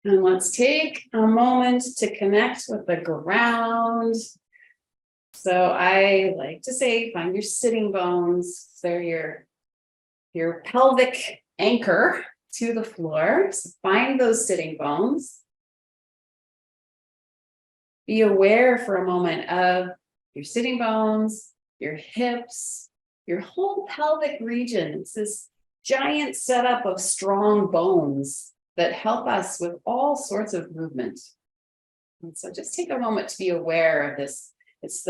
And let's take a moment to connect with the ground. So I like to say, find your sitting bones. They're your pelvic anchor to the floor. So find those sitting bones. Be aware for a moment of your sitting bones, your hips, your whole pelvic region. It's this giant setup of strong bones that help us with all sorts of movement. And so just take a moment to be aware of this. It's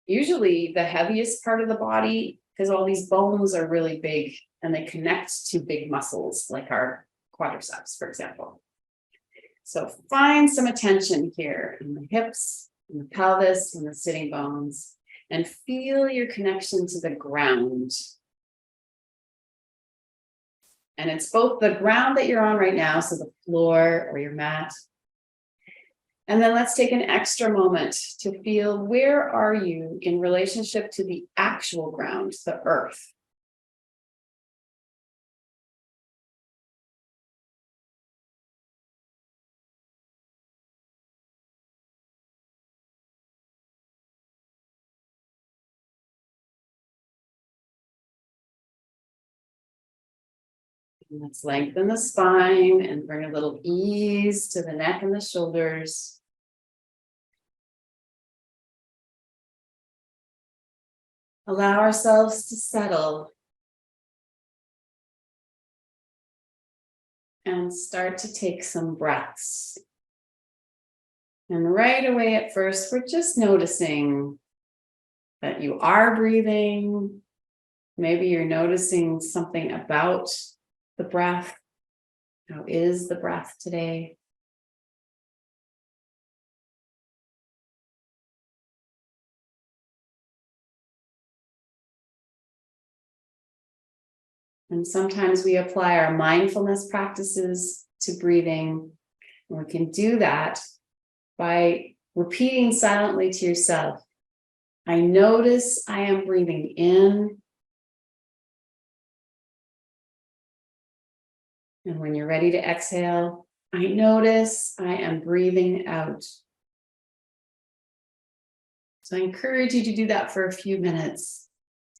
usually the heaviest part of the body because all these bones are really big and they connect to big muscles like our quadriceps, for example. So find some attention here in the hips, in the pelvis, in the sitting bones, and feel your connection to the ground. And it's both the ground that you're on right now, so the floor or your mat. And then let's take an extra moment to feel, where are you in relationship to the actual ground, the earth? And let's lengthen the spine and bring a little ease to the neck and the shoulders. Allow ourselves to settle and start to take some breaths. And right away at first, we're just noticing that you are breathing. Maybe you're noticing something about the breath. How is the breath today? And sometimes we apply our mindfulness practices to breathing. And we can do that by repeating silently to yourself, I notice I am breathing in. And when you're ready to exhale, I notice I am breathing out. So I encourage you to do that for a few minutes.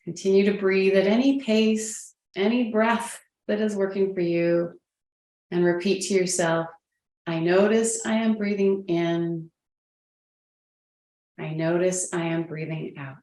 Continue to breathe at any pace, any breath that is working for you, and repeat to yourself, I notice I am breathing in. I notice I am breathing out.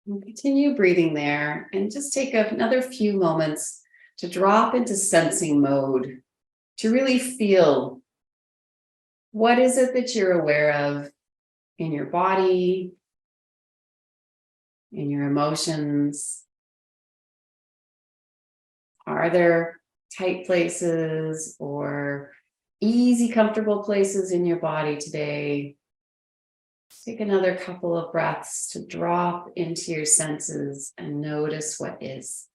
And continue breathing there and just take another few moments to drop into sensing mode, to really feel what is it that you're aware of in your body, in your emotions. Are there tight places or easy, comfortable places in your body today? Take another couple of breaths to drop into your senses and notice what is.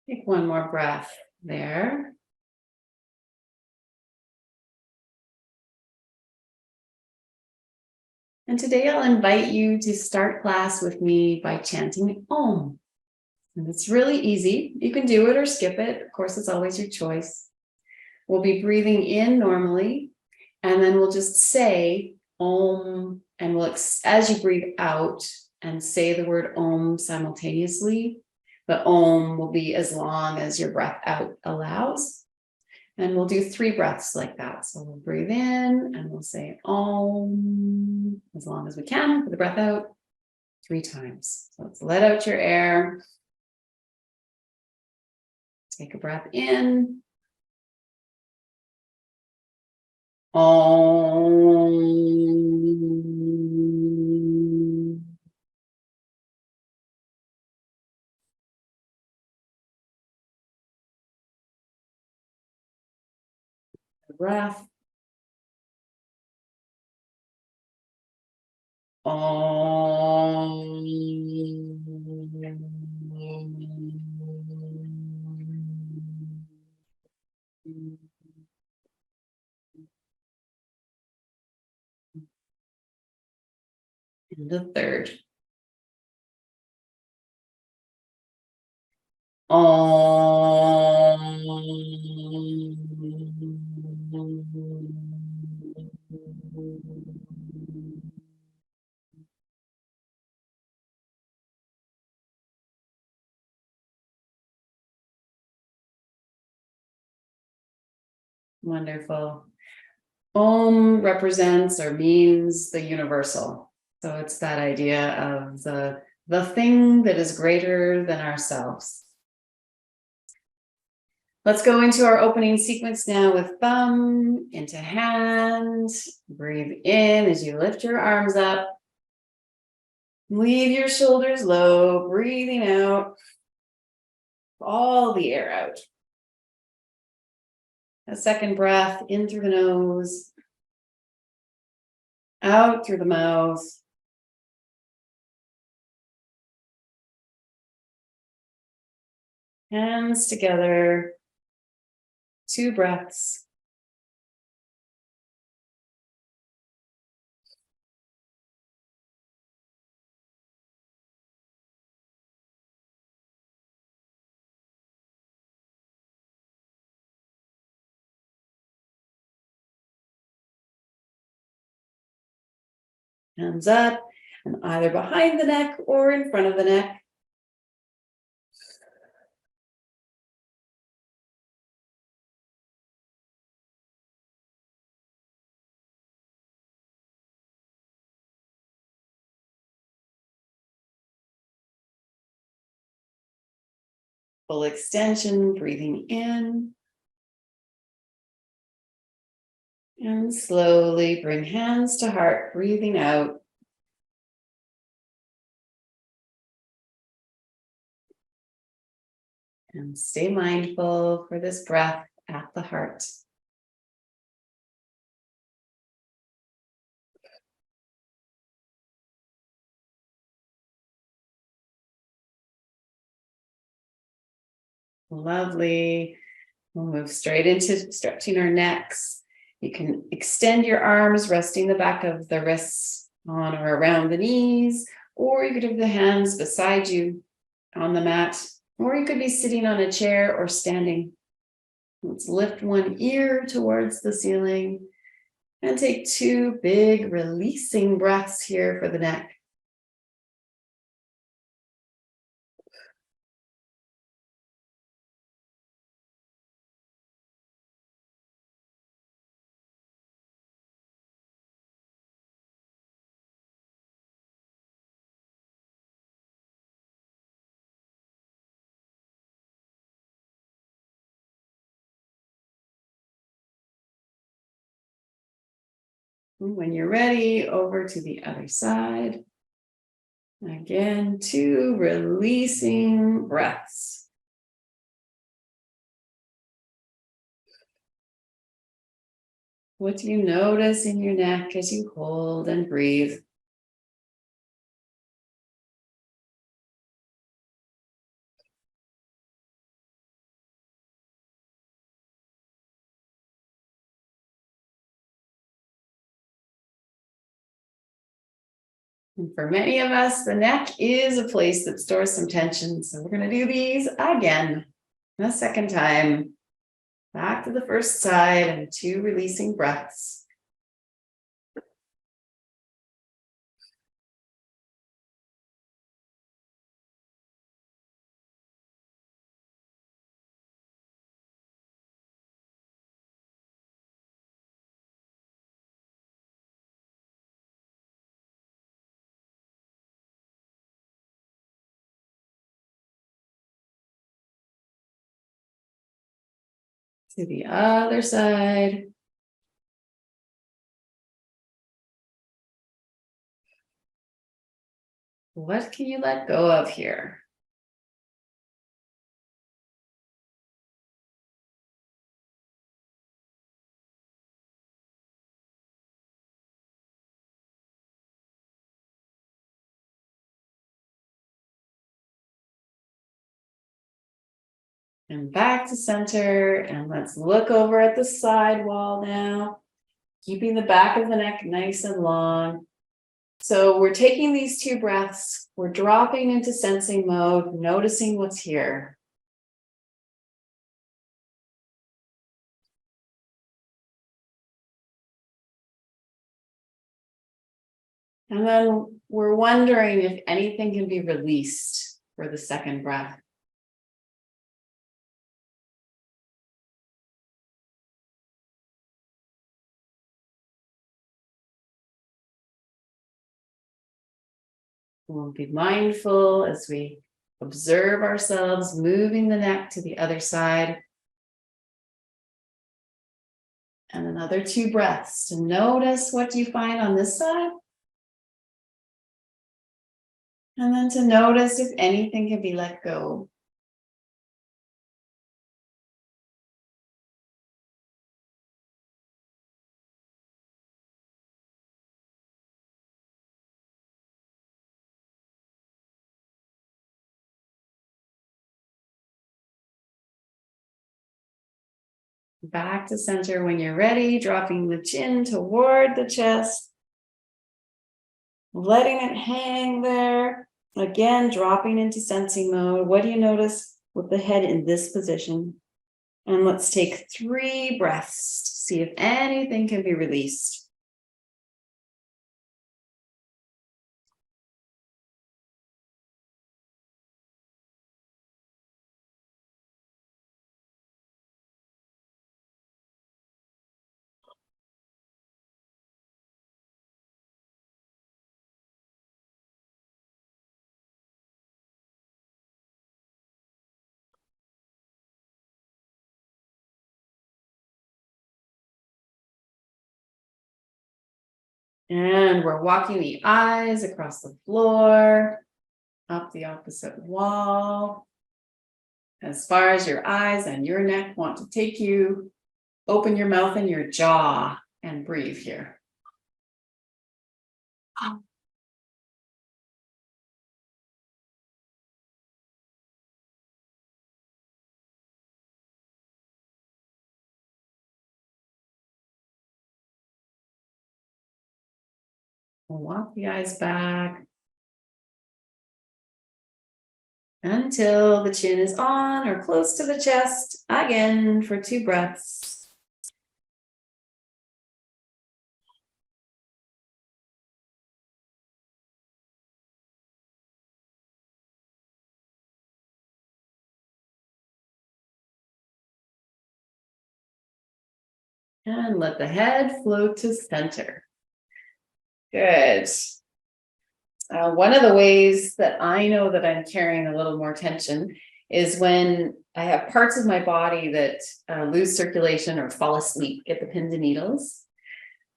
Take one more breath there. And today I'll invite you to start class with me by chanting Om. And it's really easy. You can do it or skip it. Of course, it's always your choice. We'll be breathing in normally, and then we'll just say Om, and as you breathe out and say the word Om simultaneously, the Om will be as long as your breath out allows. And we'll do 3 breaths like that. So we'll breathe in and we'll say Om as long as we can for the breath out 3 times. So let's let out your air. Take a breath in. Om. Breath. Om. And the third. Wonderful. Om represents or means the universal. So it's that idea of the thing that is greater than ourselves. Let's go into our opening sequence now with thumb into hand. Breathe in as you lift your arms up. Leave your shoulders low, breathing out all the air out. A second breath in through the nose, out through the mouth. Hands together, 2 breaths. Hands up, and either behind the neck or in front of the neck. Full extension, breathing in. And slowly bring hands to heart, breathing out. And stay mindful for this breath at the heart. Lovely. We'll move straight into stretching our necks. You can extend your arms, resting the back of the wrists on or around the knees, or you could have the hands beside you on the mat, or you could be sitting on a chair or standing. Let's lift one ear towards the ceiling and take 2 big releasing breaths here for the neck. When you're ready, over to the other side. Again, 2 releasing breaths. What do you notice in your neck as you hold and breathe? And for many of us, the neck is a place that stores some tension. So we're going to do these again, the second time. Back to the first side and 2 releasing breaths. To the other side. What can you let go of here? And back to center. And let's look over at the side wall now, keeping the back of the neck nice and long. So we're taking these 2 breaths. We're dropping into sensing mode, noticing what's here. And then we're wondering if anything can be released for the second breath. We'll be mindful as we observe ourselves moving the neck to the other side. And another 2 breaths to notice what you find on this side. And then to notice if anything can be let go. Back to center when you're ready, dropping the chin toward the chest. Letting it hang there. Again, dropping into sensing mode. What do you notice with the head in this position? And let's take 3 breaths to see if anything can be released. And we're walking the eyes across the floor, up the opposite wall. As far as your eyes and your neck want to take you, open your mouth and your jaw and breathe here. We'll walk the eyes back until the chin is on or close to the chest. Again, for 2 breaths. And let the head float to center. Good. One of the ways that I know that I'm carrying a little more tension is when I have parts of my body that lose circulation or fall asleep, get the pins and needles.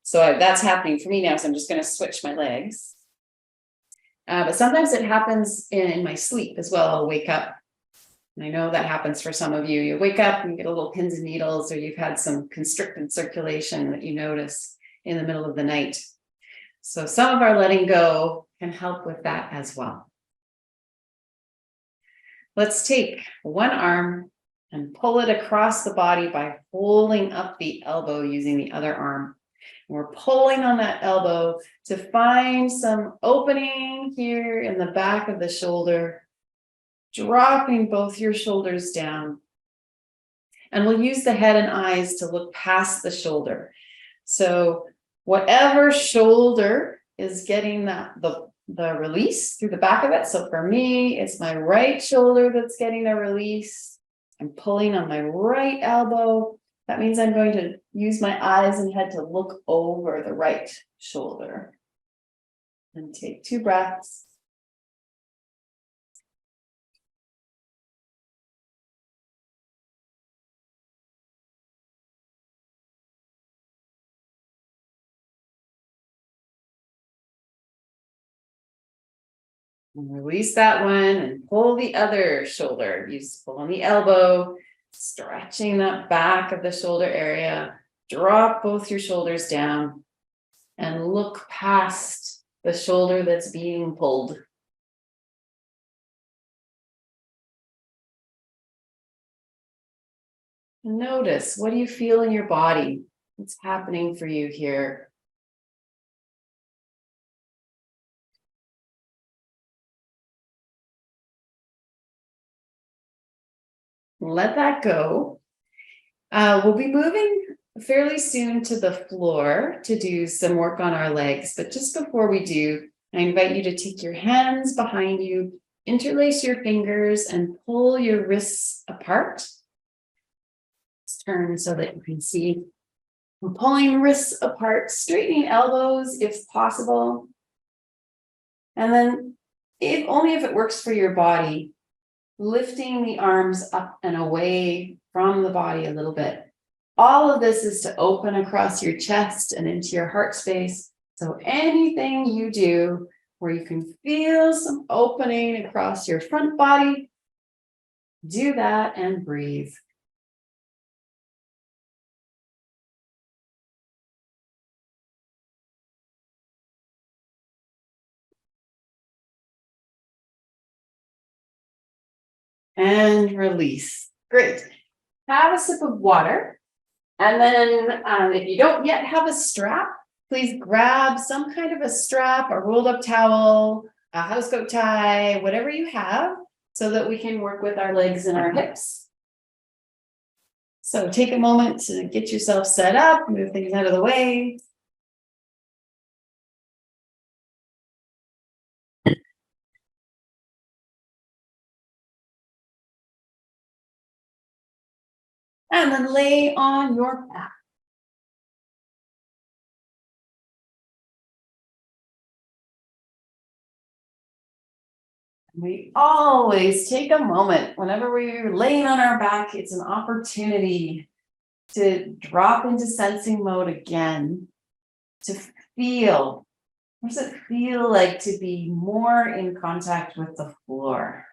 So that's happening for me now. So I'm just going to switch my legs. But sometimes it happens in my sleep as well. I'll wake up. And I know that happens for some of you. You wake up and you get a little pins and needles, or you've had some constricted circulation that you notice in the middle of the night. So some of our letting go can help with that as well. Let's take one arm and pull it across the body by holding up the elbow using the other arm. We're pulling on that elbow to find some opening here in the back of the shoulder, dropping both your shoulders down. And we'll use the head and eyes to look past the shoulder. So whatever shoulder is getting the release through the back of it. So for me, it's my right shoulder that's getting a release. I'm pulling on my right elbow. That means I'm going to use my eyes and head to look over the right shoulder. And take 2 breaths. And release that one and pull the other shoulder. Use pull on the elbow, stretching that back of the shoulder area. Drop both your shoulders down and look past the shoulder that's being pulled. Notice, what do you feel in your body? What's happening for you here? Let that go. We'll be moving fairly soon to the floor to do some work on our legs. But just before we do, I invite you to take your hands behind you, interlace your fingers, and pull your wrists apart. Let's turn so that you can see. I'm pulling wrists apart, straightening elbows if possible. And then, if only if it works for your body, lifting the arms up and away from the body a little bit. All of this is to open across your chest and into your heart space. So anything you do where you can feel some opening across your front body, do that and breathe. And release. Great. Have a sip of water. And then if you don't yet have a strap, please grab some kind of a strap, a rolled up towel, a housecoat tie, whatever you have, so that we can work with our legs and our hips. So take a moment to get yourself set up, move things out of the way. And then lay on your back. We always take a moment whenever we're laying on our back. It's an opportunity to drop into sensing mode again, to feel. What does it feel like to be more in contact with the floor?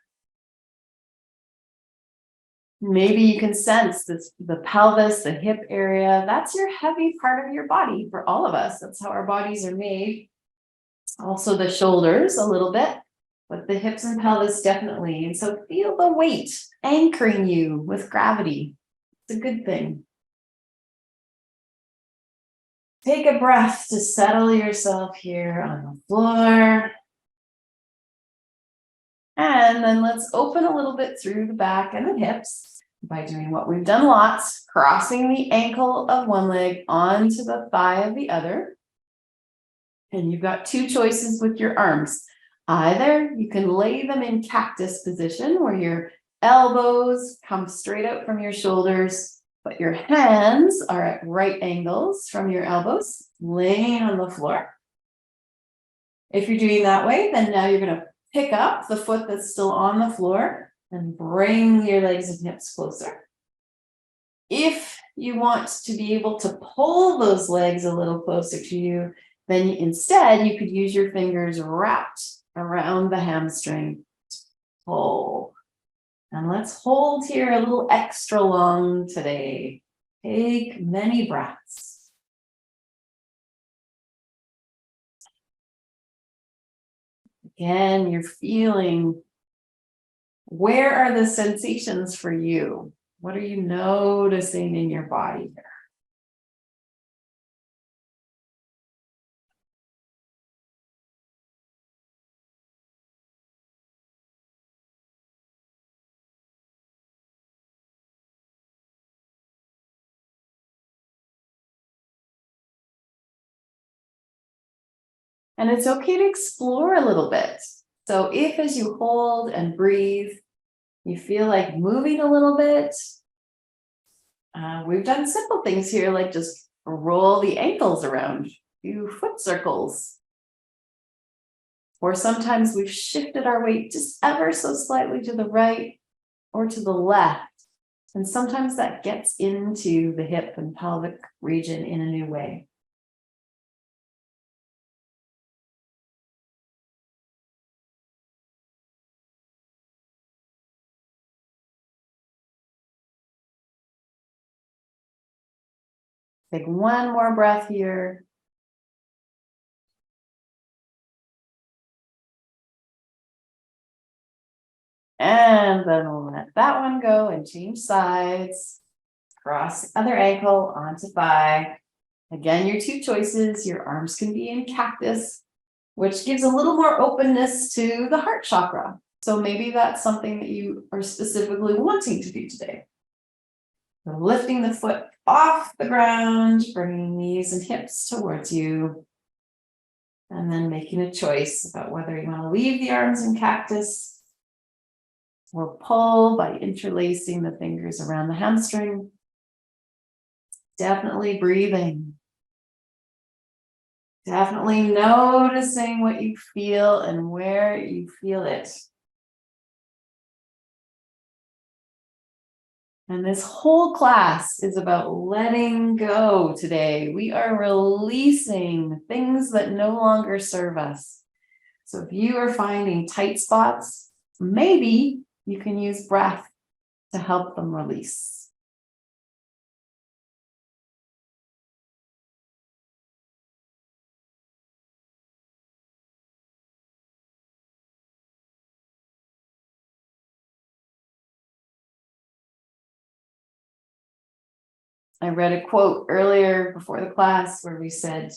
Maybe you can sense this, the pelvis, the hip area. That's your heavy part of your body for all of us. That's how our bodies are made. Also the shoulders a little bit, but the hips and pelvis definitely. And so feel the weight anchoring you with gravity. It's a good thing. Take a breath to settle yourself here on the floor. And then let's open a little bit through the back and the hips by doing what we've done lots, crossing the ankle of one leg onto the thigh of the other. And you've got 2 choices with your arms. Either you can lay them in cactus position where your elbows come straight out from your shoulders, but your hands are at right angles from your elbows, laying on the floor. If you're doing that way, then now you're going to pick up the foot that's still on the floor and bring your legs and hips closer. If you want to be able to pull those legs a little closer to you, then instead you could use your fingers wrapped around the hamstring. Pull. And let's hold here a little extra long today. Take many breaths. Again, you're feeling, where are the sensations for you? What are you noticing in your body here? And it's okay to explore a little bit. So if as you hold and breathe, you feel like moving a little bit, we've done simple things here, like just roll the ankles around, do foot circles. Or sometimes we've shifted our weight just ever so slightly to the right or to the left. And sometimes that gets into the hip and pelvic region in a new way. Take one more breath here. And then we'll let that one go and change sides. Cross the other ankle onto thigh. Again, your two choices. Your arms can be in cactus, which gives a little more openness to the heart chakra. So maybe that's something that you are specifically wanting to do today. So lifting the foot off the ground, bringing knees and hips towards you. And then making a choice about whether you want to leave the arms in cactus or pull by interlacing the fingers around the hamstring. Definitely breathing. Definitely noticing what you feel and where you feel it. And this whole class is about letting go today. We are releasing things that no longer serve us. So if you are finding tight spots, maybe you can use breath to help them release. I read a quote earlier before the class where we said,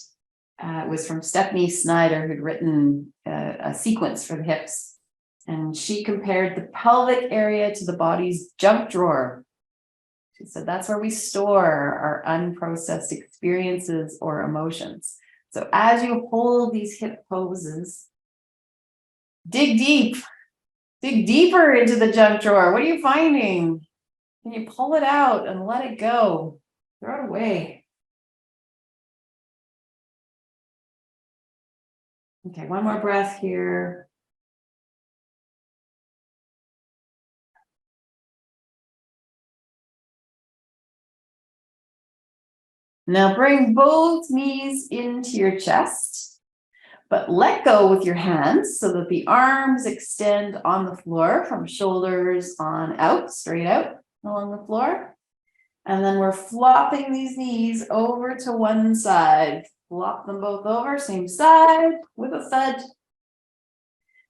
it was from Stephanie Snyder, who'd written a sequence for the hips. And she compared the pelvic area to the body's junk drawer. She said, that's where we store our unprocessed experiences or emotions. So as you hold these hip poses, dig deeper into the junk drawer. What are you finding? Can you pull it out and let it go? Throw it away. Okay, one more breath here. Now bring both knees into your chest, but let go with your hands so that the arms extend on the floor from shoulders on out, straight out along the floor. And then we're flopping these knees over to one side. Flop them both over, same side with a thud.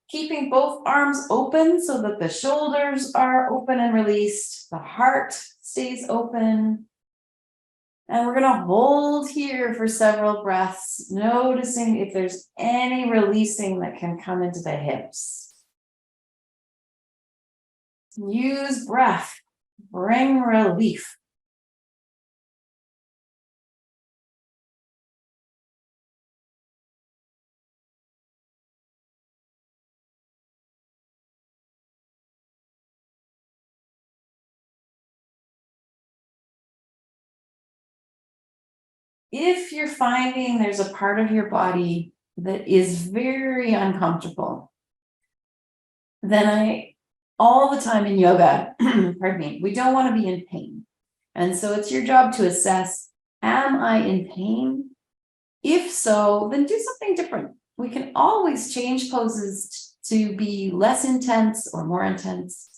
Keeping both arms open so that the shoulders are open and released. The heart stays open. And we're going to hold here for several breaths, noticing if there's any releasing that can come into the hips. Use breath. Bring relief. If you're finding there's a part of your body that is very uncomfortable, then all the time in yoga, pardon me, we don't want to be in pain. And so it's your job to assess, am I in pain? If so, then do something different. We can always change poses to be less intense or more intense.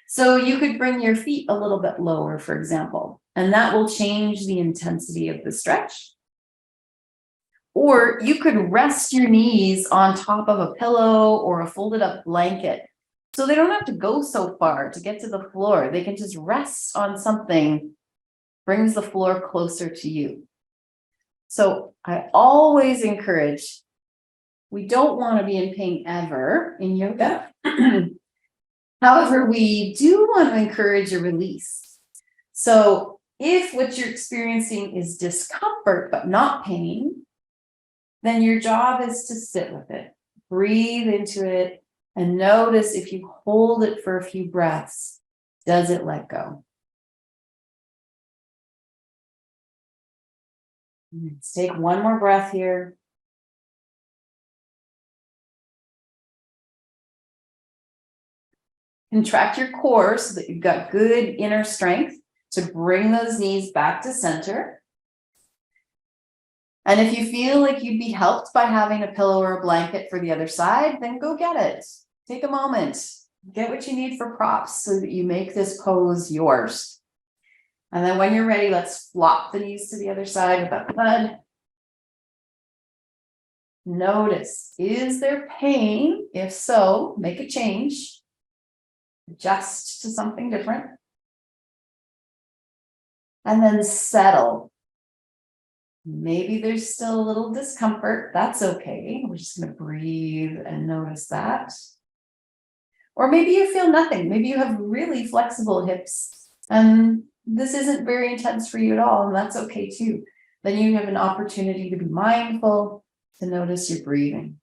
So you could bring your feet a little bit lower, for example, and that will change the intensity of the stretch. Or you could rest your knees on top of a pillow or a folded up blanket. So they don't have to go so far to get to the floor. They can just rest on something, brings the floor closer to you. So I always encourage, we don't want to be in pain ever in yoga. However, we do want to encourage a release. So if what you're experiencing is discomfort, but not pain, then your job is to sit with it, breathe into it, and notice if you hold it for a few breaths, does it let go? Let's take one more breath here. Contract your core so that you've got good inner strength to bring those knees back to center. And if you feel like you'd be helped by having a pillow or a blanket for the other side, then go get it. Take a moment, get what you need for props so that you make this pose yours. And then when you're ready, let's flop the knees to the other side without the bud. Notice, is there pain? If so, make a change. Adjust to something different. And then settle. Maybe there's still a little discomfort. That's okay. We're just going to breathe and notice that. Or maybe you feel nothing. Maybe you have really flexible hips and this isn't very intense for you at all. And that's okay too. Then you have an opportunity to be mindful, to notice your breathing.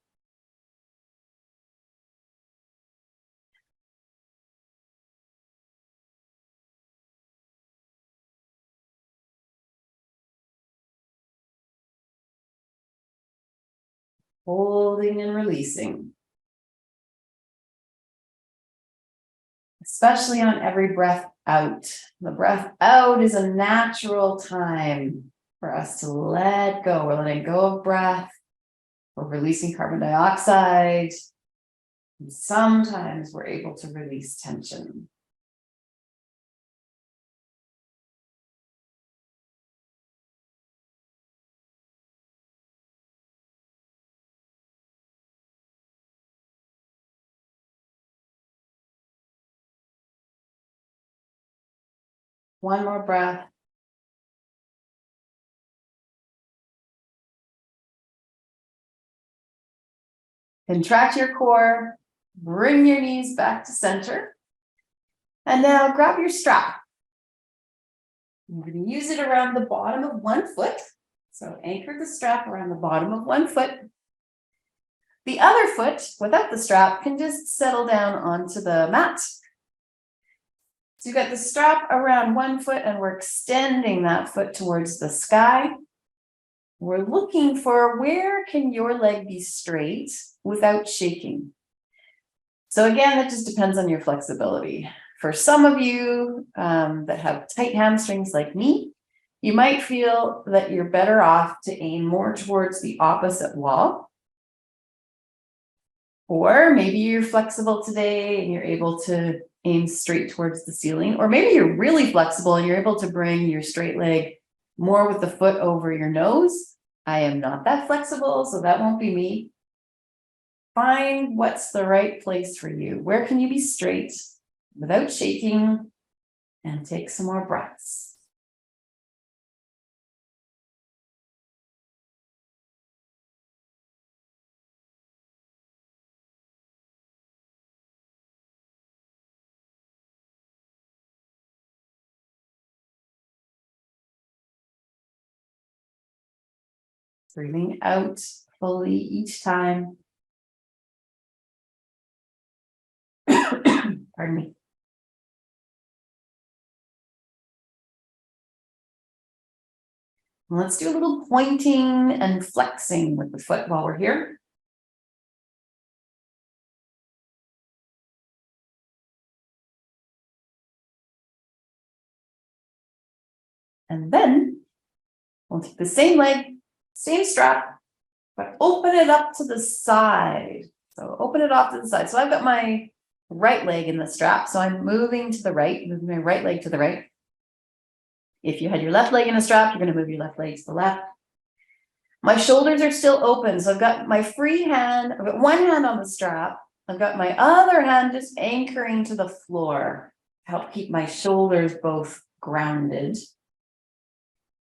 Holding and releasing. Especially on every breath out. The breath out is a natural time for us to let go. We're letting go of breath. We're releasing carbon dioxide. And sometimes we're able to release tension. One more breath. Contract your core, bring your knees back to center. And now grab your strap. You're going to use it around the bottom of one foot. So anchor the strap around the bottom of one foot. The other foot, without the strap, can just settle down onto the mat. So you've got the strap around one foot and we're extending that foot towards the sky. We're looking for where can your leg be straight without shaking. So again, that just depends on your flexibility. For some of you that have tight hamstrings like me, you might feel that you're better off to aim more towards the opposite wall. Or maybe you're flexible today and you're able to aim straight towards the ceiling. Or maybe you're really flexible and you're able to bring your straight leg more with the foot over your nose. I am not that flexible, so that won't be me. Find what's the right place for you. Where can you be straight without shaking? And take some more breaths. Breathing out fully each time. Pardon me. Let's do a little pointing and flexing with the foot while we're here. And then we'll take the same leg, same strap, but open it up to the side. So open it off to the side. So I've got my right leg in the strap. So I'm moving to the right, moving my right leg to the right. If you had your left leg in a strap, you're going to move your left leg to the left. My shoulders are still open. So I've got my free hand, I've got one hand on the strap. I've got my other hand just anchoring to the floor to help keep my shoulders both grounded.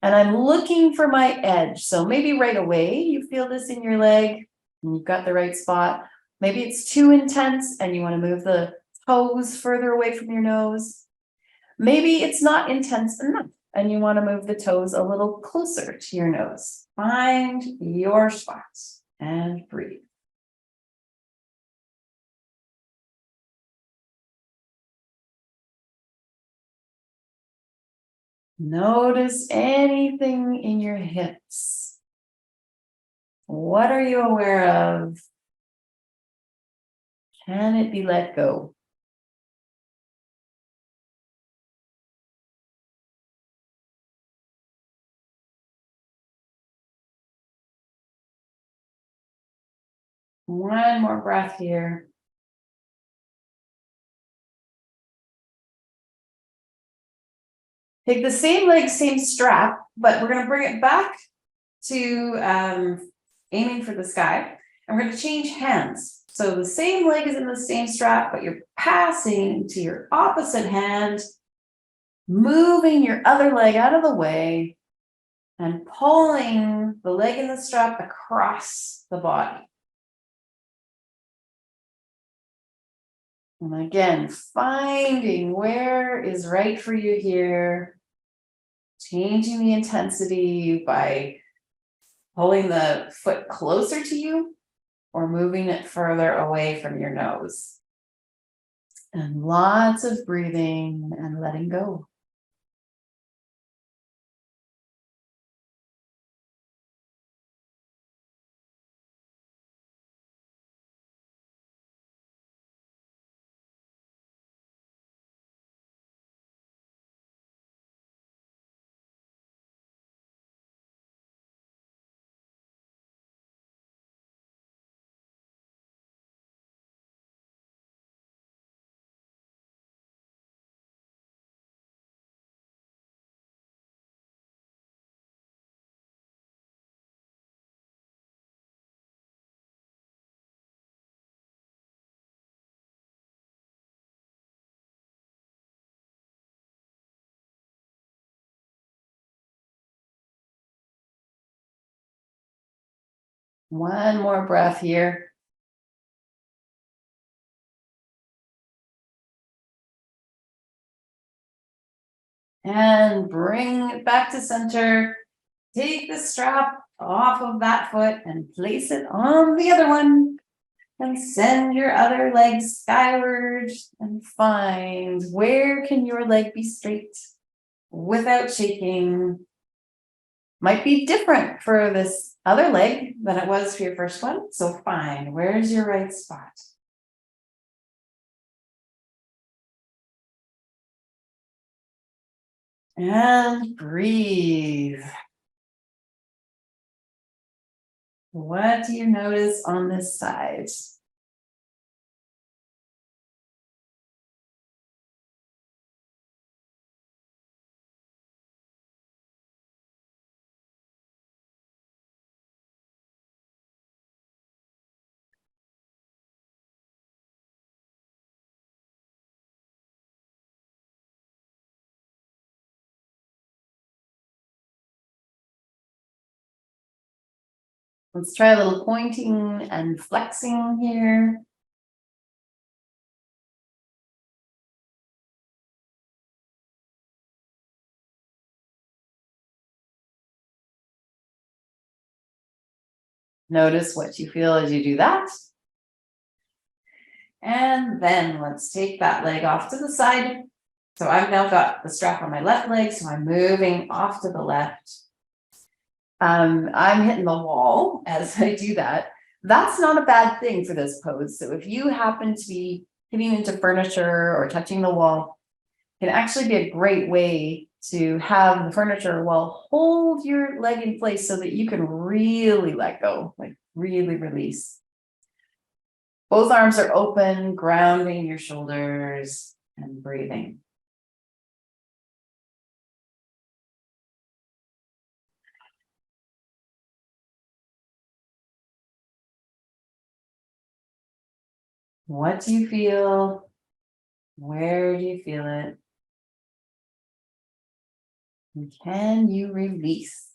And I'm looking for my edge. So maybe right away you feel this in your leg and you've got the right spot. Maybe it's too intense and you want to move the toes further away from your nose. Maybe it's not intense enough And you want to move the toes a little closer to your nose. Find your spot and breathe. Notice anything in your hips. What are you aware of? Can it be let go? One more breath here. Take the same leg, same strap, but we're going to bring it back to aiming for the sky. And we're going to change hands. So the same leg is in the same strap, but you're passing to your opposite hand, moving your other leg out of the way and pulling the leg in the strap across the body. And again, finding where is right for you here, changing the intensity by pulling the foot closer to you or moving it further away from your nose. And lots of breathing and letting go. One more breath here. And bring it back to center. Take the strap off of that foot and place it on the other one. And send your other leg skyward and find where can your leg be straight without shaking. Might be different for this other leg than it was for your first one. So find where's your right spot. And breathe. What do you notice on this side? Let's try a little pointing and flexing here. Notice what you feel as you do that. And then let's take that leg off to the side. So I've now got the strap on my left leg, so I'm moving off to the left. I'm hitting the wall as I do that. That's not a bad thing for this pose. So if you happen to be hitting into furniture or touching the wall, it can actually be a great way to have the furniture wall hold your leg in place so that you can really let go, like really release. Both arms are open, grounding your shoulders and breathing. What do you feel? Where do you feel it? And can you release?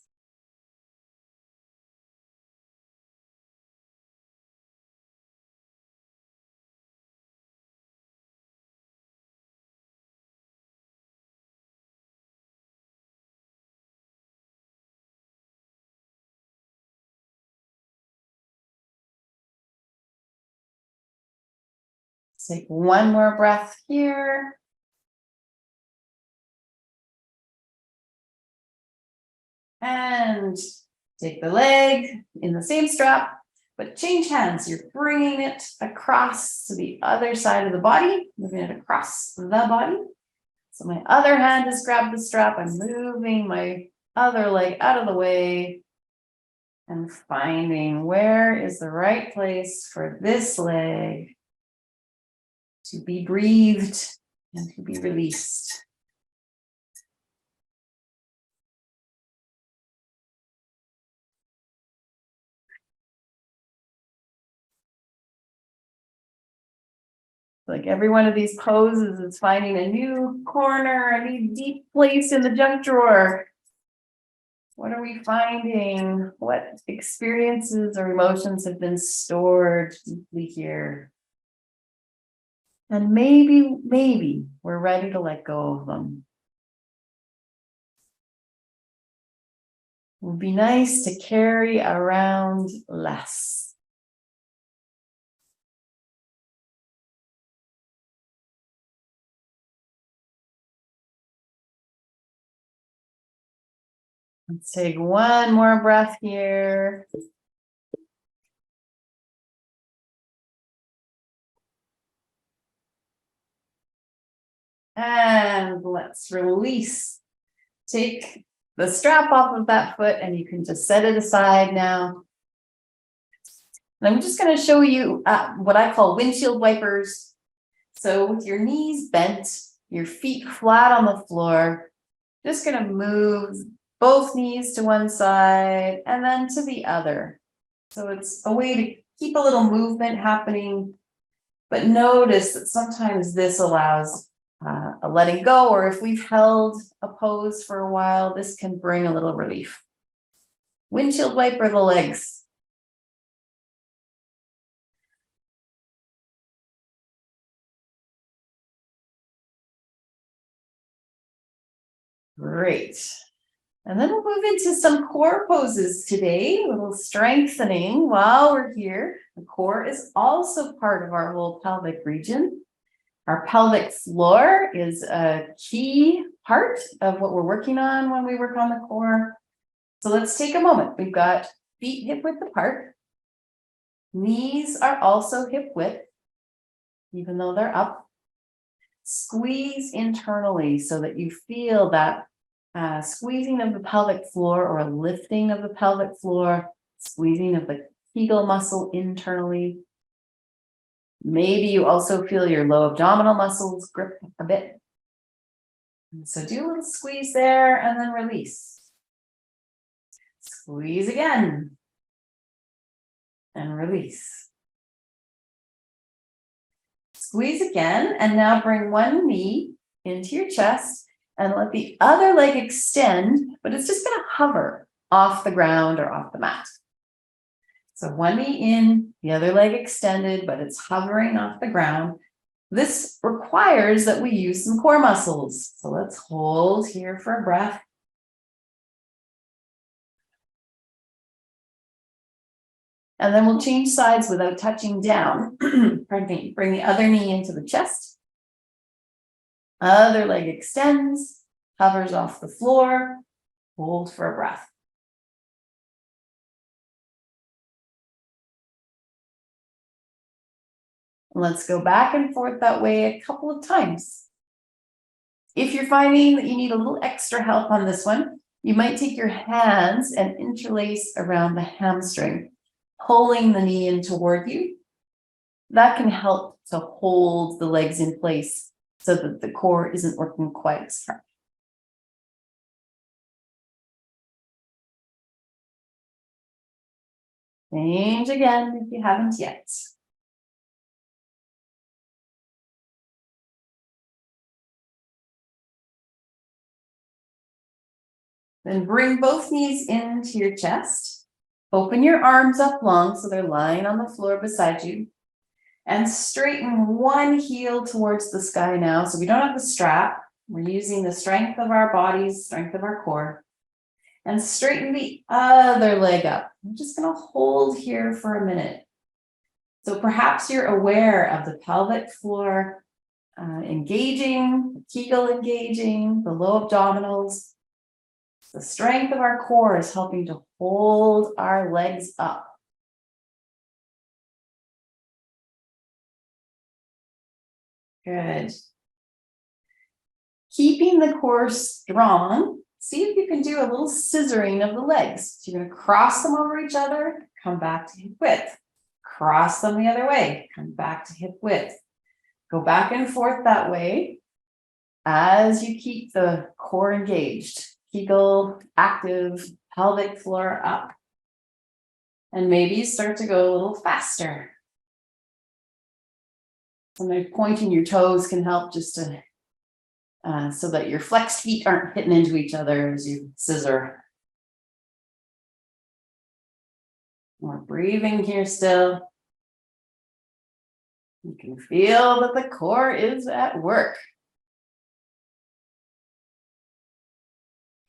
Take one more breath here. And take the leg in the same strap, but change hands. You're bringing it across to the other side of the body, moving it across the body. So my other hand has grabbed the strap. I'm moving my other leg out of the way and finding where is the right place for this leg to be breathed and to be released. Like every one of these poses is finding a new corner, a new deep place in the junk drawer. What are we finding? What experiences or emotions have been stored deeply here? And maybe we're ready to let go of them. It would be nice to carry around less. Let's take one more breath here. And let's release. Take the strap off of that foot and you can just set it aside now. And I'm just going to show you what I call windshield wipers. So with your knees bent, your feet flat on the floor, just going to move both knees to one side and then to the other. So it's a way to keep a little movement happening, but notice that sometimes this allows a letting go, or if we've held a pose for a while, this can bring a little relief. Windshield wiper the legs. Great. And then we'll move into some core poses today, a little strengthening while we're here. The core is also part of our whole pelvic region. Our pelvic floor is a key part of what we're working on when we work on the core. So let's take a moment. We've got feet hip width apart. Knees are also hip width, even though they're up. Squeeze internally so that you feel that squeezing of the pelvic floor or a lifting of the pelvic floor, squeezing of the Kegel muscle internally. Maybe you also feel your low abdominal muscles grip a bit. And so do a little squeeze there and then release. Squeeze again and release. Squeeze again and now bring one knee into your chest and let the other leg extend, but it's just going to hover off the ground or off the mat. So one knee in, the other leg extended, but it's hovering off the ground. This requires that we use some core muscles. So let's hold here for a breath. And then we'll change sides without touching down. Pardon me. Bring the other knee into the chest. Other leg extends, hovers off the floor. Hold for a breath. Let's go back and forth that way a couple of times. If you're finding that you need a little extra help on this one, you might take your hands and interlace around the hamstring, pulling the knee in toward you. That can help to hold the legs in place so that the core isn't working quite as hard. Change again if you haven't yet. Then bring both knees into your chest. Open your arms up long so they're lying on the floor beside you. And straighten one heel towards the sky now. So we don't have the strap. We're using the strength of our bodies, strength of our core. And straighten the other leg up. I'm just going to hold here for a minute. So perhaps you're aware of the pelvic floor engaging, the Kegel engaging, the low abdominals. The strength of our core is helping to hold our legs up. Good. Keeping the core strong, see if you can do a little scissoring of the legs. So you're going to cross them over each other, come back to hip width. Cross them the other way, come back to hip width. Go back and forth that way as you keep the core engaged. Kegel, active, pelvic floor up. And maybe start to go a little faster. Sometimes pointing your toes can help just to so that your flexed feet aren't hitting into each other as you scissor. More breathing here still. You can feel that the core is at work.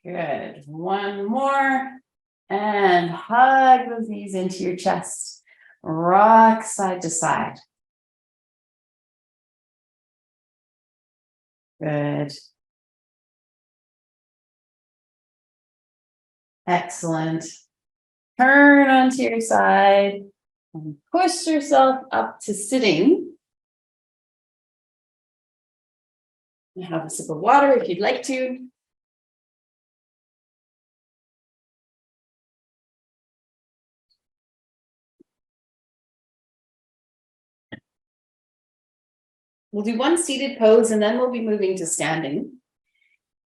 Good. One more. And hug those knees into your chest. Rock side to side. Good. Excellent. Turn onto your side and push yourself up to sitting. You have a sip of water if you'd like to. We'll do one seated pose and then we'll be moving to standing.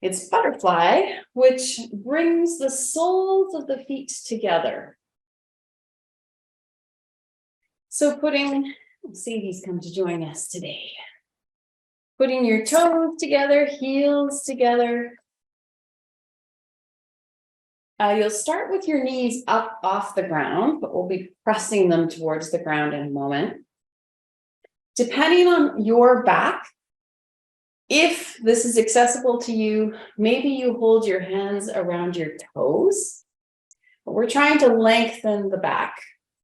It's butterfly, which brings the soles of the feet together. So Sadie's come to join us today. Putting your toes together, heels together. You'll start with your knees up off the ground, but we'll be pressing them towards the ground in a moment. Depending on your back, if this is accessible to you, maybe you hold your hands around your toes. But we're trying to lengthen the back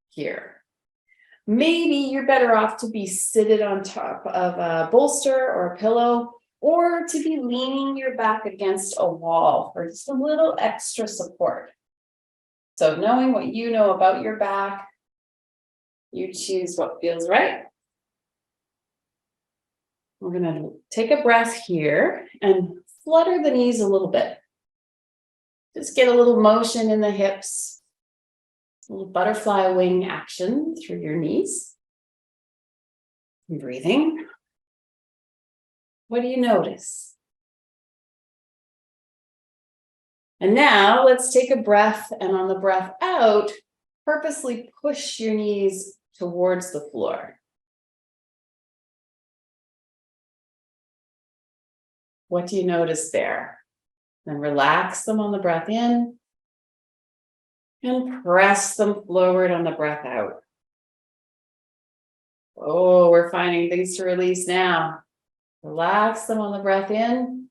here. Maybe you're better off to be seated on top of a bolster or a pillow, or to be leaning your back against a wall for just a little extra support. So knowing what you know about your back, you choose what feels right. We're going to take a breath here and flutter the knees a little bit. Just get a little motion in the hips, a little butterfly wing action through your knees. And breathing. What do you notice? And now let's take a breath, and on the breath out, purposely push your knees towards the floor. What do you notice there? Then relax them on the breath in and press them forward on the breath out. Oh, we're finding things to release now. Relax them on the breath in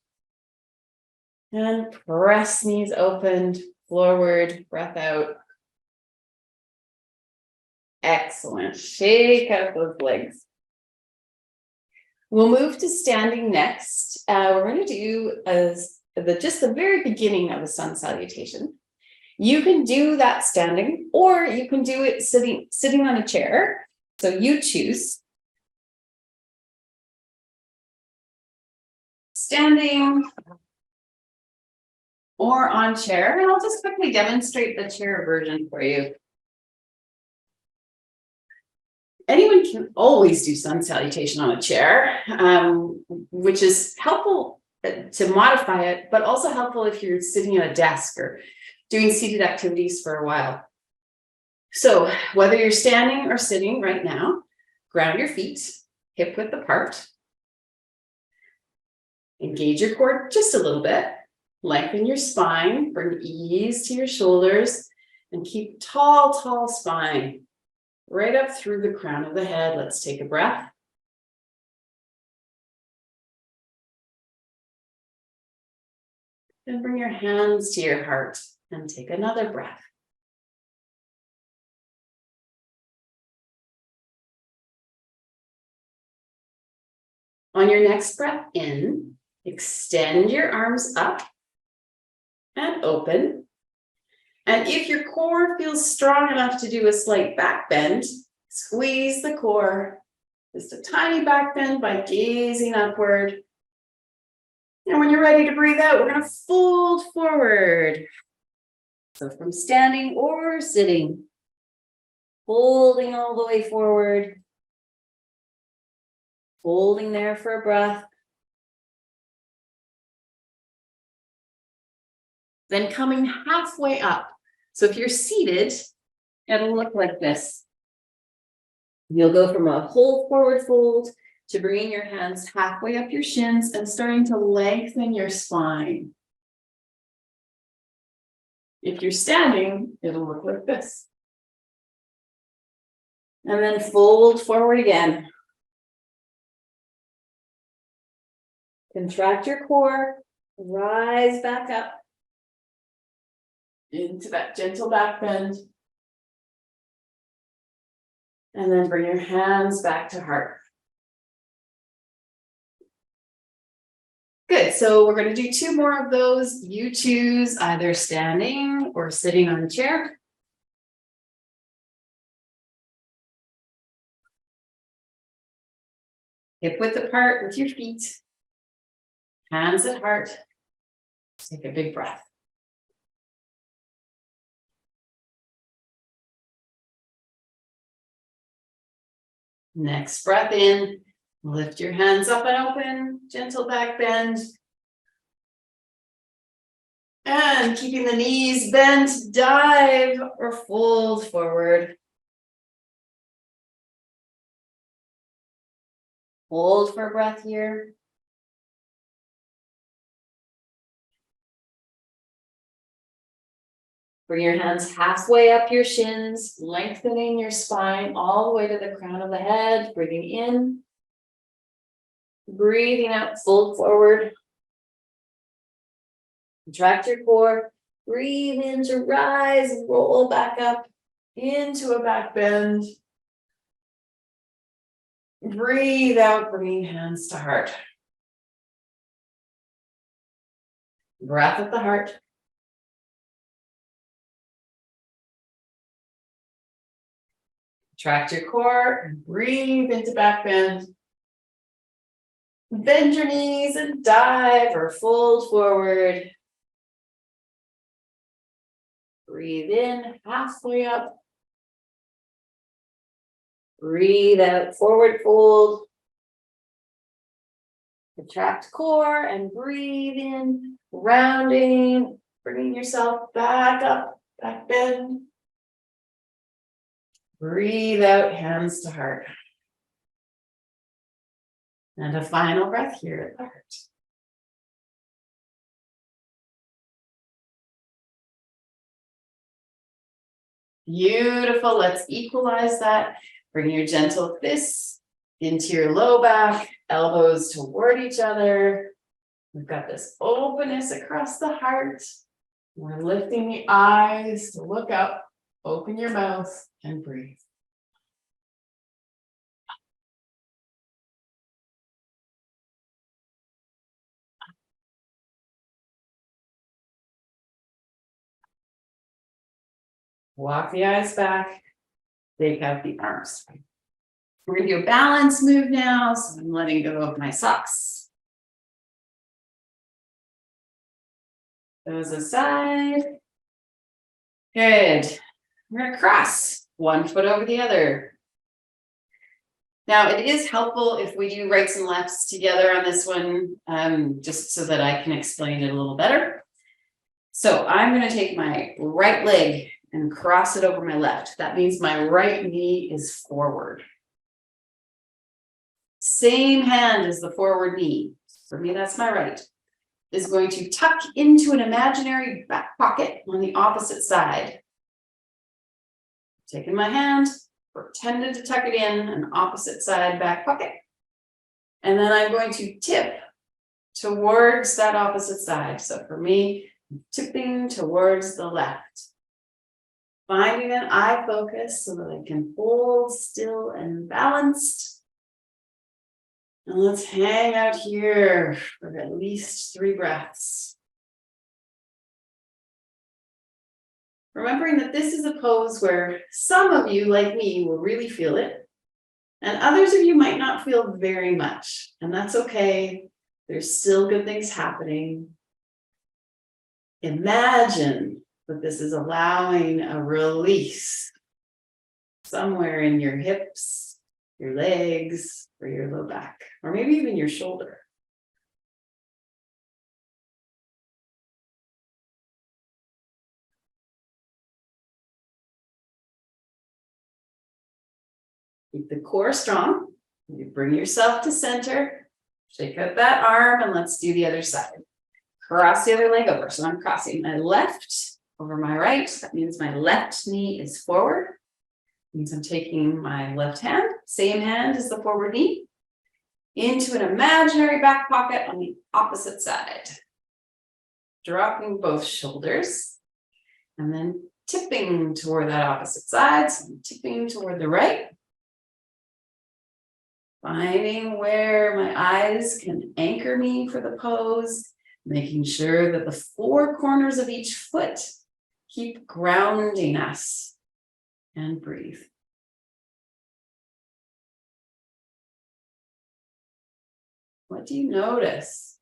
and press knees open, forward, breath out. Excellent. Shake out those legs. We'll move to standing next. We're going to do just the very beginning of a sun salutation. You can do that standing, or you can do it sitting on a chair. So you choose. Standing or on chair, and I'll just quickly demonstrate the chair version for you. Anyone can always do sun salutation on a chair, which is helpful to modify it, but also helpful if you're sitting at a desk or doing seated activities for a while. So whether you're standing or sitting right now, ground your feet, hip width apart. Engage your core just a little bit. Lengthen your spine, bring ease to your shoulders, and keep tall spine. Right up through the crown of the head. Let's take a breath. And bring your hands to your heart and take another breath. On your next breath in, extend your arms up and open. And if your core feels strong enough to do a slight back bend, squeeze the core, just a tiny back bend by gazing upward. And when you're ready to breathe out, we're going to fold forward. So from standing or sitting, folding all the way forward, holding there for a breath. Then coming halfway up. So if you're seated, it'll look like this. You'll go from a whole forward fold to bringing your hands halfway up your shins and starting to lengthen your spine. If you're standing, it'll look like this. And then fold forward again. Contract your core, rise back up into that gentle back bend. And then bring your hands back to heart. Good, so we're going to do 2 more of those. You choose either standing or sitting on a chair. Hip width apart with your feet. Hands at heart. Take a big breath. Next breath in, lift your hands up and open, gentle back bend. And keeping the knees bent, dive or fold forward. Hold for a breath here. Bring your hands halfway up your shins, lengthening your spine all the way to the crown of the head. Breathing in. Breathing out, fold forward. Contract your core. Breathe in to rise, roll back up into a back bend. Breathe out, bringing hands to heart. Breath at the heart. Contract your core and breathe into back bend. Bend your knees and dive or fold forward. Breathe in, halfway up. Breathe out, forward fold. Contract core and breathe in, rounding, bringing yourself back up, back bend. Breathe out, hands to heart. And a final breath here at the heart. Beautiful. Let's equalize that. Bring your gentle fists into your low back, elbows toward each other. We've got this openness across the heart. We're lifting the eyes to look up, open your mouth, and breathe. Walk the eyes back, take out the arms. We're going to do a balance move now, so I'm letting go of my socks. Those aside. Good. We're going to cross one foot over the other. Now, it is helpful if we do rights and lefts together on this one, just so that I can explain it a little better. So I'm going to take my right leg and cross it over my left. That means my right knee is forward. Same hand as the forward knee. For me, that's my right. Is going to tuck into an imaginary back pocket on the opposite side. Taking my hand, pretended to tuck it in an opposite side back pocket. And then I'm going to tip towards that opposite side. So for me, I'm tipping towards the left. Finding an eye focus so that I can hold still and balanced. And let's hang out here for at least 3 breaths. Remembering that this is a pose where some of you, like me, will really feel it, and others of you might not feel very much, and that's okay. There's still good things happening. Imagine that this is allowing a release somewhere in your hips, your legs, or your low back, or maybe even your shoulder. Keep the core strong. You bring yourself to center. Shake out that arm, and let's do the other side. Cross the other leg over. So I'm crossing my left over my right. That means my left knee is forward. That means I'm taking my left hand, same hand as the forward knee, into an imaginary back pocket on the opposite side. Dropping both shoulders, and then tipping toward that opposite side. So I'm tipping toward the right. Finding where my eyes can anchor me for the pose, making sure that the 4 corners of each foot keep grounding us, and breathe. What do you notice?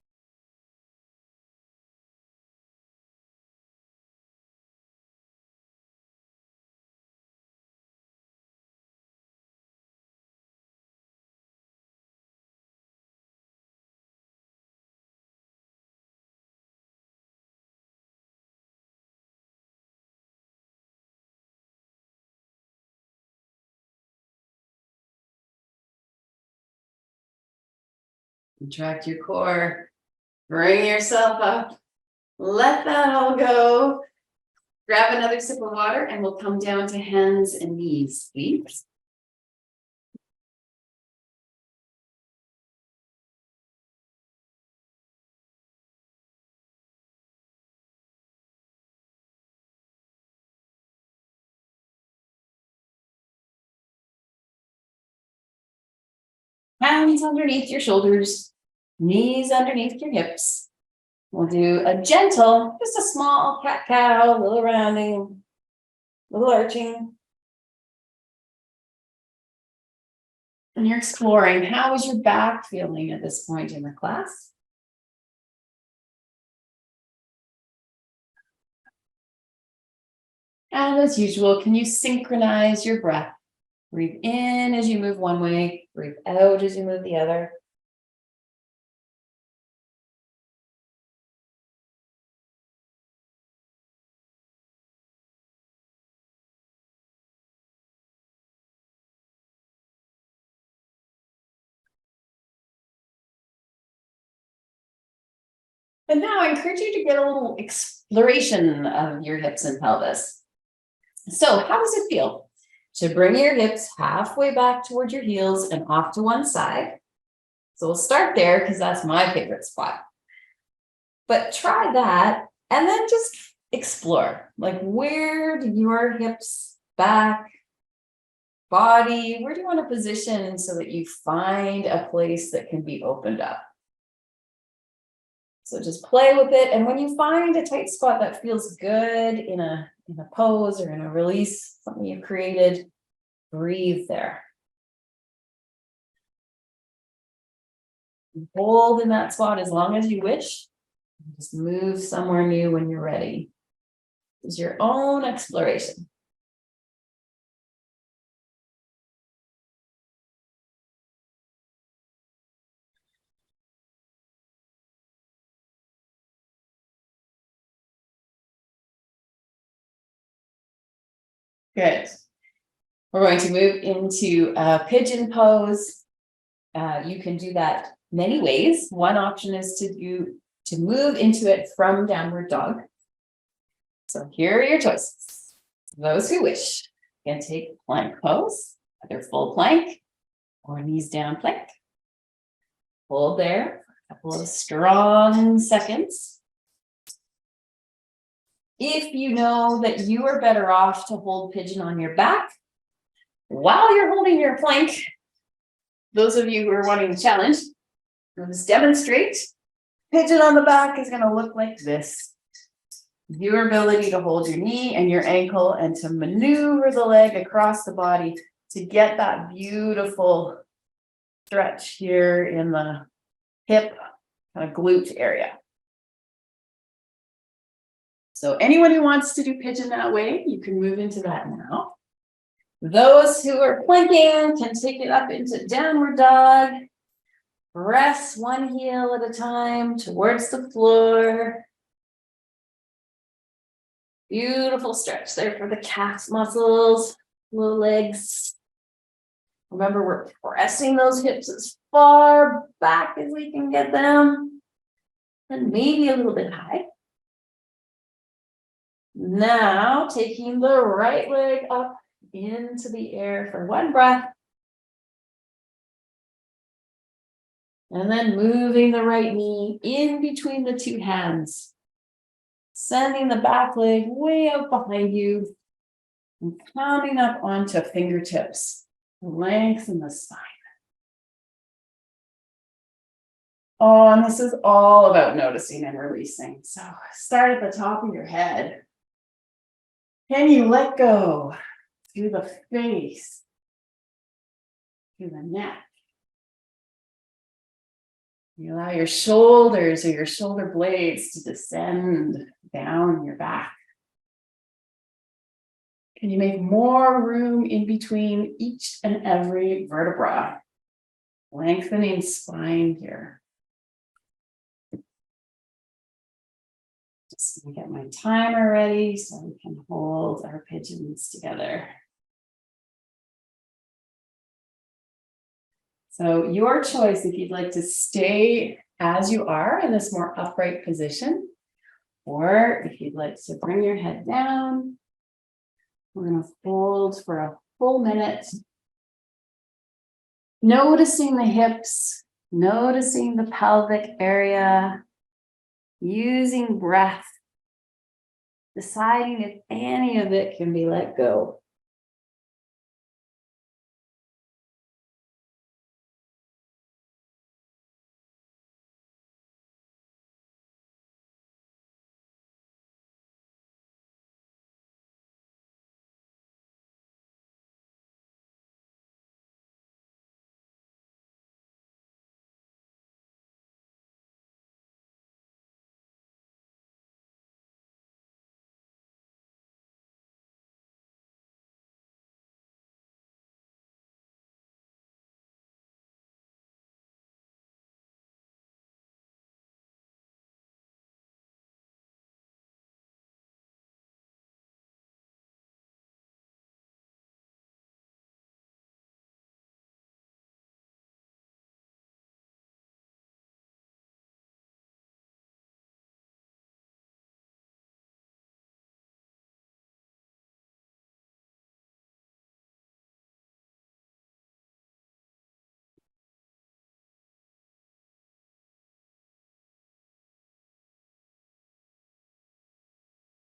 Contract your core, bring yourself up, let that all go. Grab another sip of water, and we'll come down to hands and knees, please. Hands underneath your shoulders, knees underneath your hips. We'll do a gentle, just a small cat-cow, a little rounding, a little arching. And you're exploring, how is your back feeling at this point in the class? And as usual, can you synchronize your breath? Breathe in as you move one way, breathe out as you move the other. And now I encourage you to get a little exploration of your hips and pelvis. So how does it feel to bring your hips halfway back towards your heels and off to one side? So we'll start there because that's my favorite spot. But try that and then just explore. Like, where do your hips, back, body, where do you want to position so that you find a place that can be opened up? So just play with it. And when you find a tight spot that feels good in a pose or in a release, something you've created, breathe there. Hold in that spot as long as you wish. Just move somewhere new when you're ready. It's your own exploration. Good. We're going to move into a pigeon pose. You can do that many ways. One option is to move into it from downward dog. So here are your choices. Those who wish can take plank pose, either full plank or knees down plank. Hold there for a couple of strong seconds. If you know that you are better off to hold pigeon on your back while you're holding your plank, those of you who are wanting the challenge, I'll just demonstrate. Pigeon on the back is going to look like this. Your ability to hold your knee and your ankle and to maneuver the leg across the body to get that beautiful stretch here in the hip, kind of glute area. So anyone who wants to do pigeon that way, you can move into that now. Those who are planking can take it up into downward dog. Press one heel at a time towards the floor. Beautiful stretch there for the calf muscles, low legs. Remember, we're pressing those hips as far back as we can get them, and maybe a little bit high. Now, taking the right leg up into the air for one breath. And then moving the right knee in between the two hands. Sending the back leg way out behind you and coming up onto fingertips. Lengthen the spine. Oh, and this is all about noticing and releasing. So start at the top of your head. Can you let go through the face, through the neck? You allow your shoulders or your shoulder blades to descend down your back. Can you make more room in between each and every vertebra? Lengthening spine here. Just gonna get my timer ready so we can hold our pigeons together. So your choice if you'd like to stay as you are in this more upright position, or if you'd like to bring your head down. We're going to hold for a full minute. Noticing the hips, noticing the pelvic area, using breath, deciding if any of it can be let go.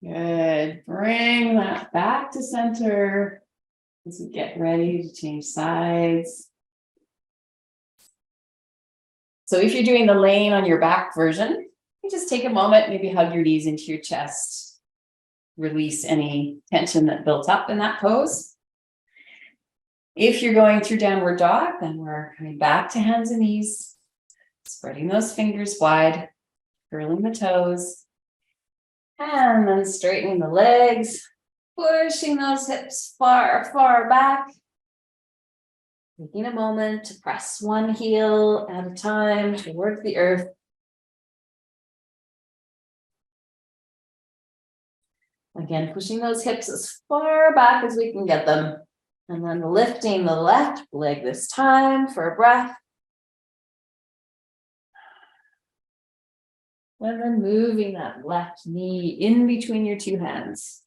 Good. Bring that back to center as we get ready to change sides. So if you're doing the laying on your back version, you just take a moment, maybe hug your knees into your chest. Release any tension that built up in that pose. If you're going through downward dog, then we're coming back to hands and knees, spreading those fingers wide, curling the toes. And then straightening the legs, pushing those hips far, far back. Taking a moment to press one heel at a time towards the earth. Again, pushing those hips as far back as we can get them. And then lifting the left leg this time for a breath. And then moving that left knee in between your two hands.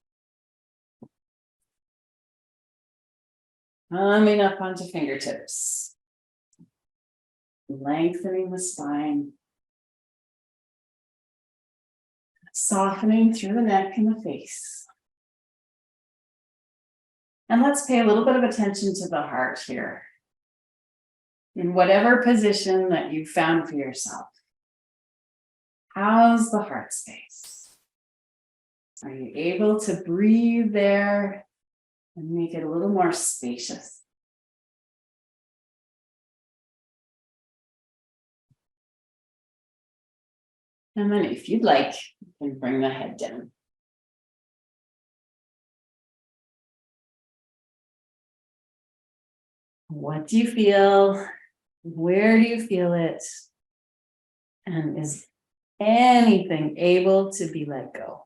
Coming up onto fingertips. Lengthening the spine. Softening through the neck and the face. And let's pay a little bit of attention to the heart here. in whatever position that you found for yourself. How's the heart space? Are you able to breathe there and make it a little more spacious? And then if you'd like, you can bring the head down. What do you feel? Where do you feel it? And is anything able to be let go?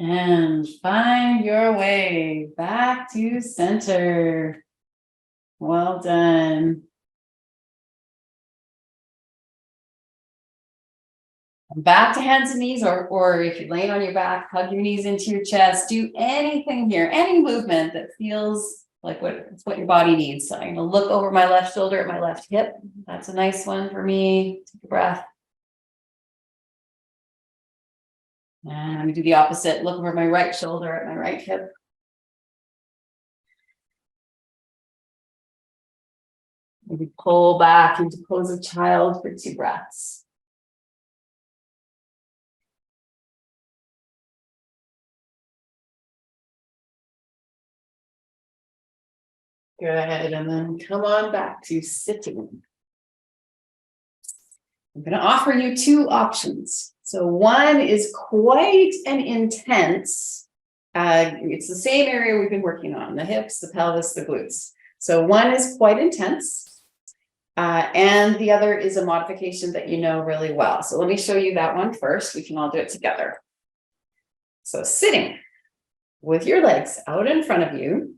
And find your way back to center. Well done. Back to hands and knees, or if you're laying on your back, hug your knees into your chest. Do anything here, any movement that feels like what your body needs. So I'm going to look over my left shoulder at my left hip. That's a nice one for me. Take a breath. And I'm going to do the opposite. Look over my right shoulder at my right hip. Maybe pull back into pose of child for 2 breaths. Good, and then come on back to sitting. I'm going to offer you 2 options. So one is quite an intense, it's the same area we've been working on, the hips, the pelvis, the glutes. So one is quite intense, and the other is a modification that you know really well. So let me show you that one first. We can all do it together. So sitting with your legs out in front of you,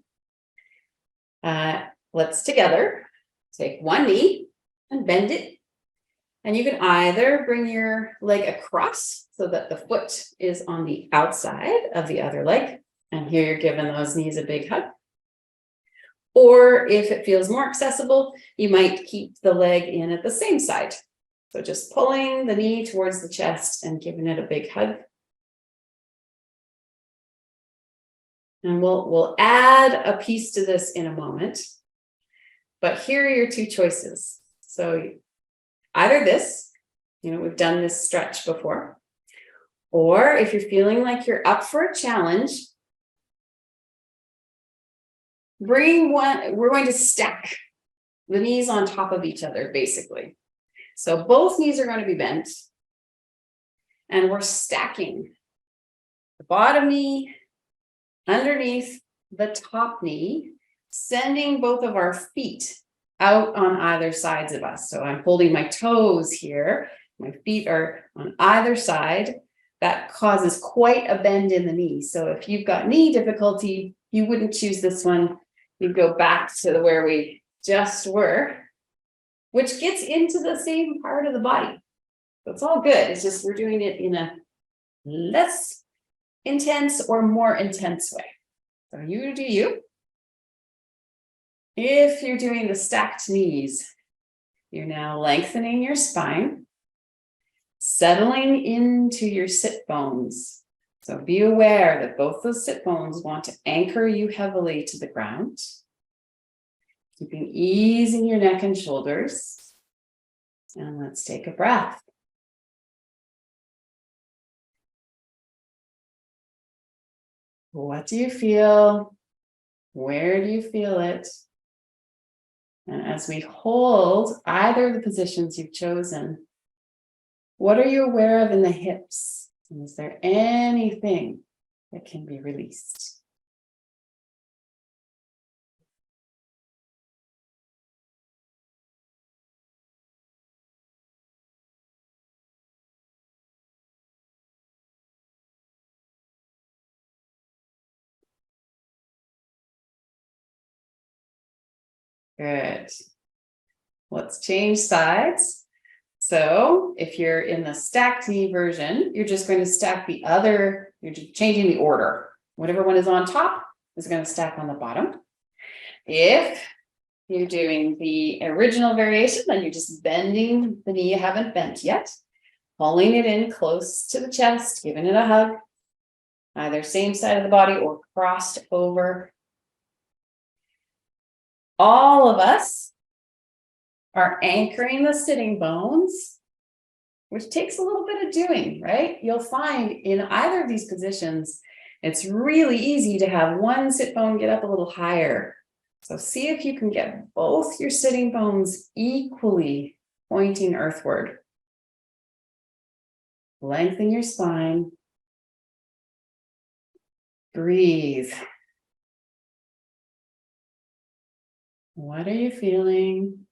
let's together take one knee and bend it. And you can either bring your leg across so that the foot is on the outside of the other leg. And here you're giving those knees a big hug. Or if it feels more accessible, you might keep the leg in at the same side. So just pulling the knee towards the chest and giving it a big hug. And we'll add a piece to this in a moment. But here are your 2 choices. So either this, we've done this stretch before, or if you're feeling like you're up for a challenge, we're going to stack the knees on top of each other, basically. So both knees are going to be bent, and we're stacking the bottom knee underneath the top knee, sending both of our feet out on either sides of us. So I'm holding my toes here. My feet are on either side. That causes quite a bend in the knee. So if you've got knee difficulty, you wouldn't choose this one. You'd go back to where we just were, which gets into the same part of the body. So it's all good. It's just we're doing it in a less intense or more intense way. So you do you. If you're doing the stacked knees, you're now lengthening your spine, settling into your sit bones. So be aware that both those sit bones want to anchor you heavily to the ground, keeping ease in your neck and shoulders. And let's take a breath. What do you feel? Where do you feel it? And as we hold either of the positions you've chosen, what are you aware of in the hips? And is there anything that can be released? Good. Let's change sides. So if you're in the stacked knee version, you're just going to stack the other, you're just changing the order. Whatever one is on top is going to stack on the bottom. If you're doing the original variation, then you're just bending the knee you haven't bent yet, pulling it in close to the chest, giving it a hug, either same side of the body or crossed over. All of us are anchoring the sitting bones, which takes a little bit of doing, right? You'll find in either of these positions, it's really easy to have one sit bone get up a little higher. So see if you can get both your sitting bones equally pointing earthward. Lengthen your spine. Breathe. What are you feeling?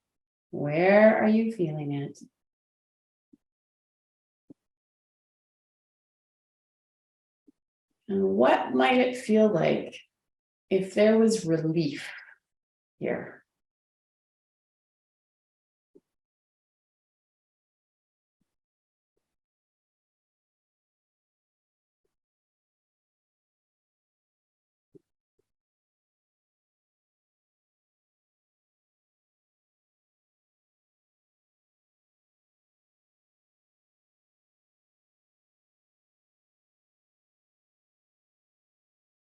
Where are you feeling it? And what might it feel like if there was relief here?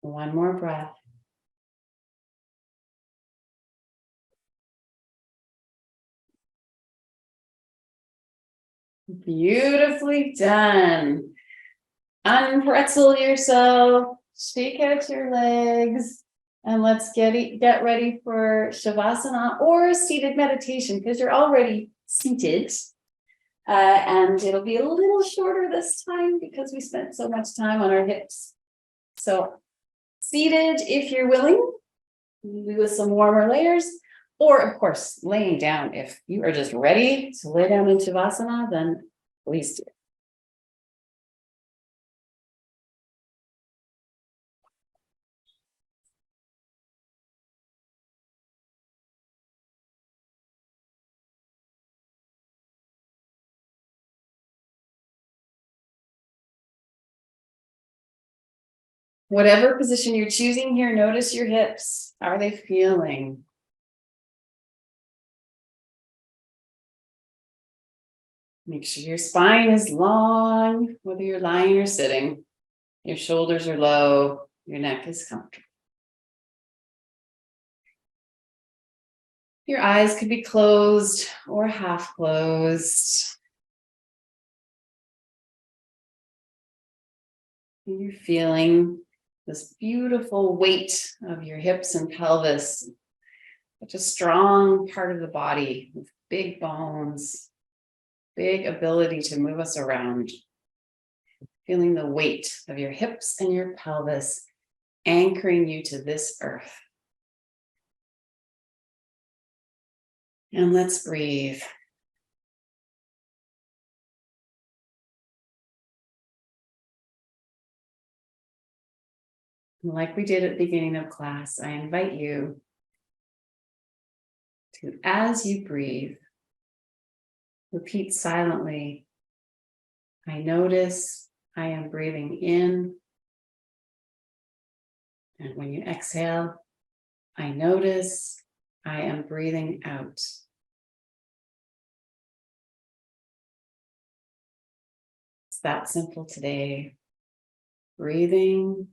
One more breath. Beautifully done. Unpretzel yourself, shake out your legs, and let's get ready for Shavasana or seated meditation because you're already seated. And it'll be a little shorter this time because we spent so much time on our hips. So seated, if you're willing, with some warmer layers, or of course, laying down. If you are just ready to lay down in Shavasana, then please do. Whatever position you're choosing here, notice your hips. How are they feeling? Make sure your spine is long, whether you're lying or sitting. Your shoulders are low, your neck is comfortable. Your eyes could be closed or half closed. And you're feeling this beautiful weight of your hips and pelvis, such a strong part of the body with big bones, big ability to move us around. Feeling the weight of your hips and your pelvis anchoring you to this earth. And let's breathe. Like we did at the beginning of class, I invite you to, as you breathe, repeat silently, I notice I am breathing in. And when you exhale, I notice I am breathing out. It's that simple today. Breathing,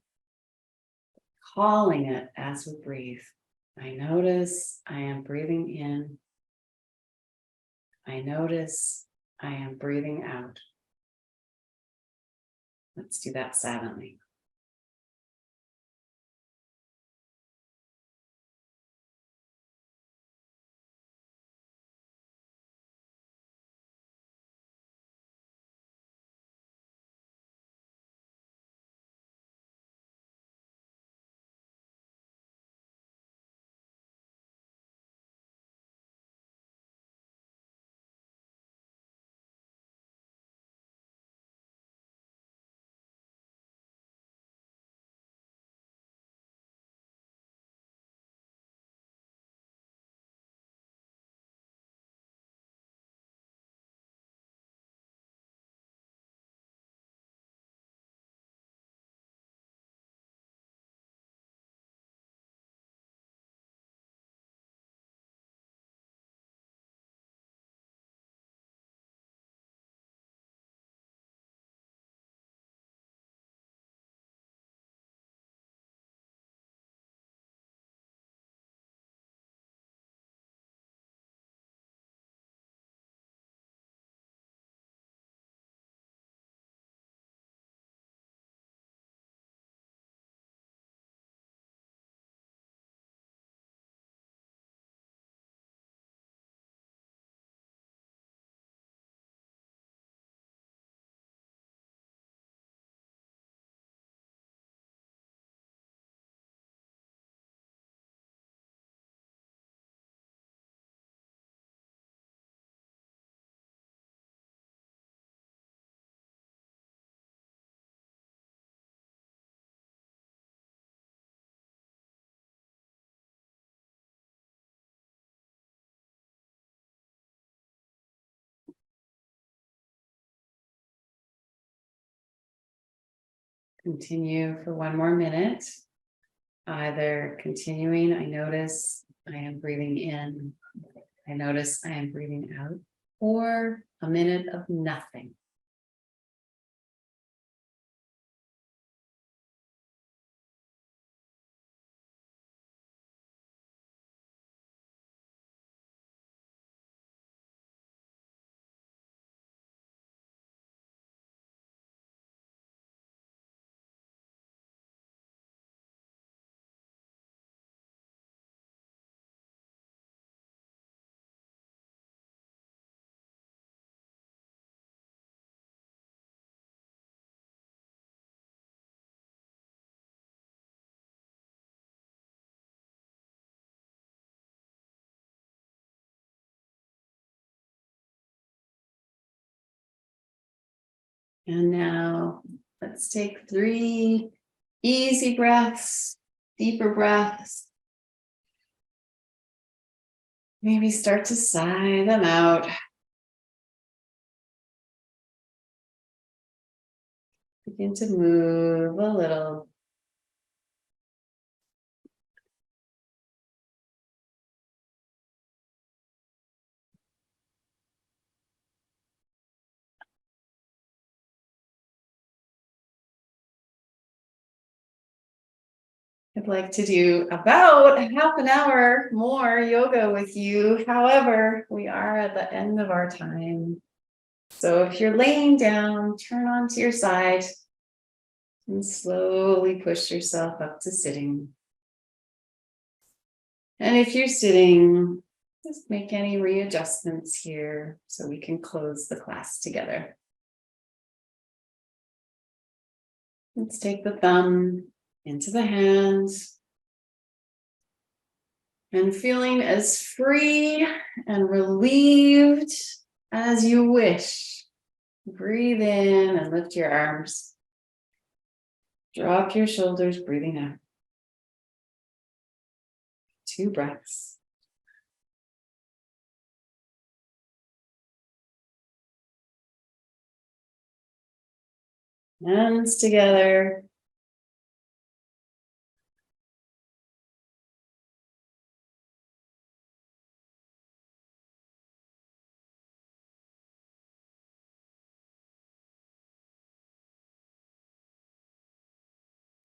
calling it as we breathe. I notice I am breathing in. I notice I am breathing out. Let's do that silently. Continue for one more minute. Either continuing, I notice I am breathing in. I notice I am breathing out, or a minute of nothing. And now let's take 3 easy breaths, deeper breaths. Maybe start to sigh them out. Begin to move a little. I'd like to do about half an hour more yoga with you. However, we are at the end of our time. So if you're laying down, turn onto your side and slowly push yourself up to sitting. And if you're sitting, just make any readjustments here so we can close the class together. Let's take the thumb into the hands and feeling as free and relieved as you wish. Breathe in and lift your arms. Drop your shoulders, breathing out. 2 breaths. Hands together.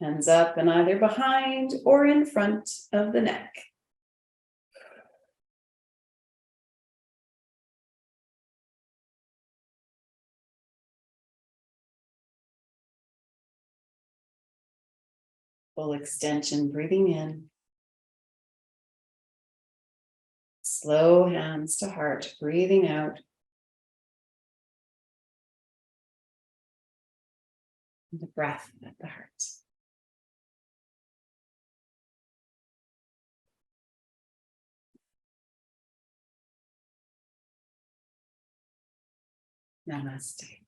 Hands up and either behind or in front of the neck. Full extension, breathing in. Slow hands to heart, breathing out. And the breath at the heart. Namaste.